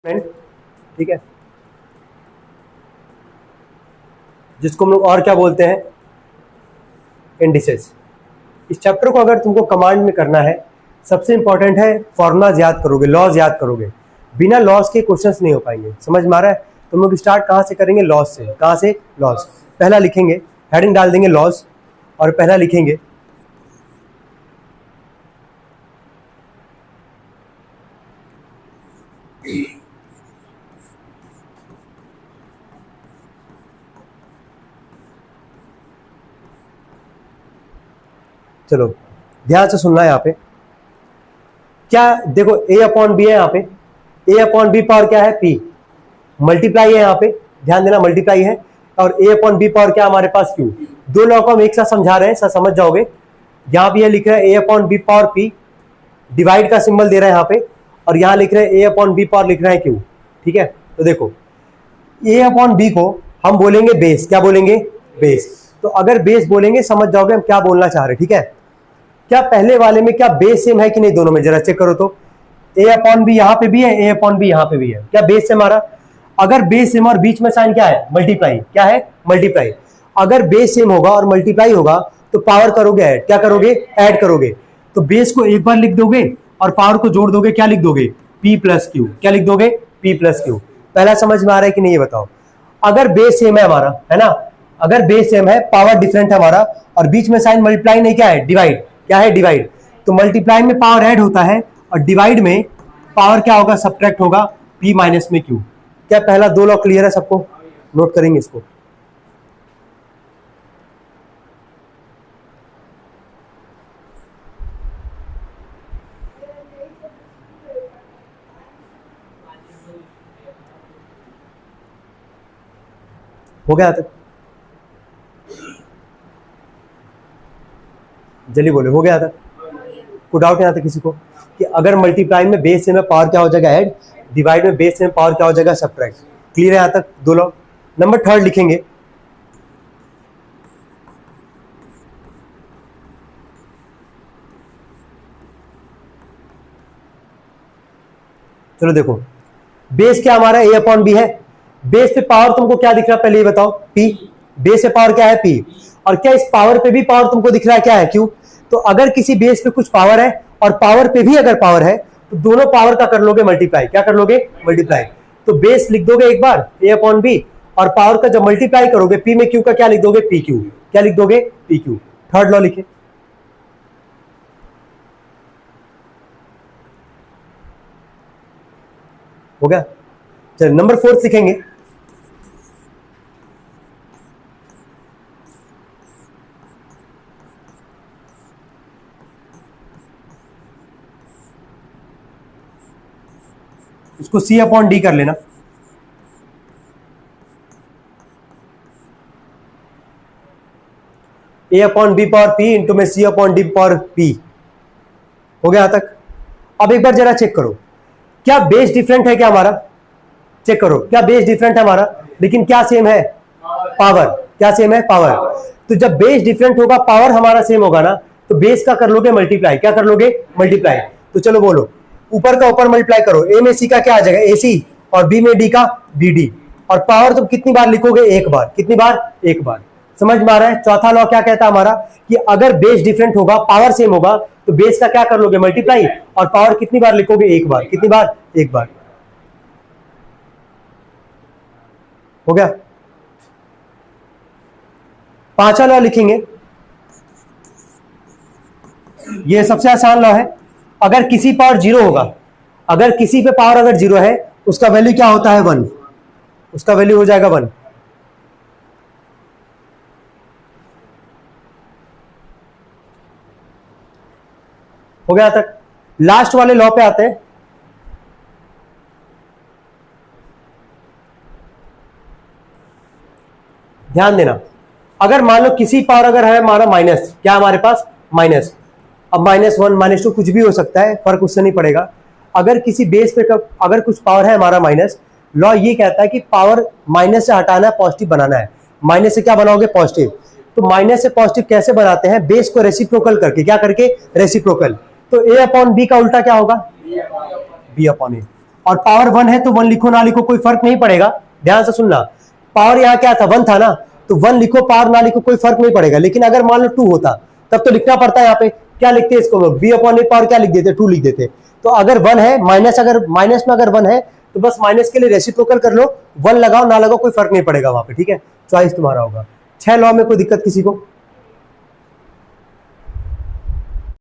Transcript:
ठीक है, जिसको हम लोग और क्या बोलते हैं, इंडिसेस। इस चैप्टर को अगर तुमको कमांड में करना है, सबसे इंपॉर्टेंट है फॉर्मूलाज याद करोगे, लॉज याद करोगे। बिना लॉज के क्वेश्चंस नहीं हो पाएंगे। समझ में आ रहा है? तुम लोग स्टार्ट कहाँ से करेंगे? लॉज से। कहाँ से? लॉज। पहला लिखेंगे, हेडिंग डाल देंगे लॉज, और पहला लिखेंगे चलो ध्यान से सुनना है यहाँ पे। क्या देखो, a अपॉन बी है यहाँ पे, a अपॉन बी पावर क्या है? p। मल्टीप्लाई है यहाँ पे, ध्यान देना मल्टीप्लाई है, और a अपॉन बी पावर क्या हमारे पास? q। दो लॉ को हम एक साथ समझा रहे हैं, सब समझ जाओगे। यहाँ भी ये लिख रहे हैं a upon B power p, divide का सिंबल दे रहे हैं यहाँ पे, और यहाँ लिख रहे हैं a अपॉन बी पावर लिख रहे हैं q। ठीक है, तो देखो a अपॉन बी को हम बोलेंगे बेस। क्या बोलेंगे? बेस। तो अगर बेस बोलेंगे समझ जाओगे हम क्या बोलना चाह रहे हैं। ठीक है, क्या पहले वाले में क्या बेस सेम है कि नहीं? दोनों में जरा चेक करो तो। a अपॉन बी यहाँ पे भी है, a अपॉन बी यहाँ पे भी है, क्या बेस सेम हमारा? अगर बेस सेम और बीच में साइन क्या है? मल्टीप्लाई। क्या है? मल्टीप्लाई। अगर बेस सेम होगा और मल्टीप्लाई होगा तो पावर करोगे ऐड। क्या करोगे? ऐड करोगे। तो बेस को एक बार लिख दोगे और पावर को जोड़ दोगे, क्या लिख दोगे? p plus Q. क्या लिख दोगे? p plus Q. पहला समझ में आ रहा है कि नहीं ये बताओ। अगर बेस सेम है हमारा, है ना, अगर बेस सेम है, पावर डिफरेंट है हमारा, और बीच में साइन मल्टीप्लाई नहीं, क्या है? डिवाइड। क्या है? डिवाइड। तो मल्टीप्लाई में पावर ऐड होता है और डिवाइड में पावर क्या होगा? सब्ट्रैक्ट होगा, p माइनस में q। क्या पहला दो लॉ क्लियर है सबको? नोट करेंगे इसको। हो गया तक? जल्दी बोले, हो गया तक? कोई डाउट यहाँ तक किसी को कि अगर मल्टीप्लाई में बेस से में पावर क्या हो जाएगा? ऐड। डिवाइड में बेस से में पावर क्या हो जाएगा? सब्ट्रैक्ट। क्लियर है यहाँ तक? दो लॉ। नंबर थर्ड लिखेंगे, चलो देखो, बेस क्या हमारा? a अपॉन बी है। बेस पे पावर तुमको क्या दिख रहा है? पहले ये बताओ। p। बेस पे पावर क्या है? p। और क्या इस पावर पे भी पावर तुमको दिख रहा है? क्या है? q। तो अगर किसी बेस पे कुछ पावर है और पावर पे भी अगर पावर है तो दोनों पावर का कर लोगे मल्टीप्लाई। क्या कर लोगे? मल्टीप्लाई। तो बेस लिख दोगे एक बार a अपॉन बी, और पावर का जब मल्टीप्लाई करोगे p में q का क्या लिख दोगे? pq। क्या लिख दोगे? pq। थर्ड लॉ लिखे, हो गया? चलो नंबर फोर्थ लिखेंगे, इसको c अपॉन डी कर लेना। a upon B power p into में c upon D power p। हो गया यहां तक? अब एक बार जरा चेक करो, क्या बेस डिफरेंट है क्या हमारा? चेक करो, क्या बेस डिफरेंट है हमारा, लेकिन क्या सेम है? पावर। क्या सेम है? पावर। तो जब बेस डिफरेंट होगा, पावर हमारा सेम होगा ना, तो बेस का कर लोगे मल्टीप्लाई। क्या कर लोगे? मल्टीप्लाई। तो चलो बोलो, ऊपर का ऊपर मल्टीप्लाई करो। ए में सी का क्या आ जाएगा? AC, और बी में डी का BD। और पावर तुम कितनी बार लिखोगे? एक बार। कितनी बार? एक बार। समझ में आ रहा है? चौथा लॉ क्या कहता है हमारा कि अगर बेस डिफरेंट होगा, पावर सेम होगा, तो बेस का क्या कर लोगे? मल्टीप्लाई। और पावर कितनी बार लिखोगे? एक बार। कितनी बार? एक बार। हो गया? पांचवा लॉ लिखेंगे, ये सबसे आसान लॉ है। अगर किसी पावर जीरो होगा, अगर किसी पे पावर अगर जीरो है, उसका वैल्यू क्या होता है? 1। उसका वैल्यू हो जाएगा 1। हो गया तक? लास्ट वाले लॉ पे आते हैं। ध्यान देना, अगर मान लो किसी पावर अगर है हमारा माइनस, क्या हमारे पास? माइनस। अब -1 -2 कुछ भी हो सकता है, फर्क उससे नहीं पड़ेगा। अगर किसी बेस पे अगर कुछ पावर है हमारा माइनस, लॉ ये कहता है कि पावर माइनस से हटाना है, पॉजिटिव बनाना है। माइनस से क्या बनाओगे? पॉजिटिव। तो माइनस से पॉजिटिव कैसे बनाते हैं? बेस को रेसिप्रोकल करके। क्या करके? रेसिप्रोकल। तो a अपॉन बी का उल्टा क्या होगा? b अपॉन ए। और पावर 1 है तो 1 लिखो ना लिखो कोई फर्क नहीं पड़ेगा। ध्यान से सुनना, पावर यहाँ क्या था 1 था ना, तो 1 लिखो पावर ना लिखो कोई फर्क नहीं पड़ेगा। लेकिन अगर मान लो 2 होता तब तो लिखना पड़ता है। यहाँ पे क्या लिखते हैं इसको, b अपॉन ए पावर क्या लिख देते, 2 लिख देते। तो अगर 1 है अगर माइनस में अगर 1 है तो बस माइनस के लिए रेसिप्रोकल कर लो, 1 लगाओ ना लगाओ कोई फर्क नहीं पड़ेगा वहां पे, ठीक है। चॉइस तुम्हारा होगा। 6 लॉ में कोई दिक्कत किसी को?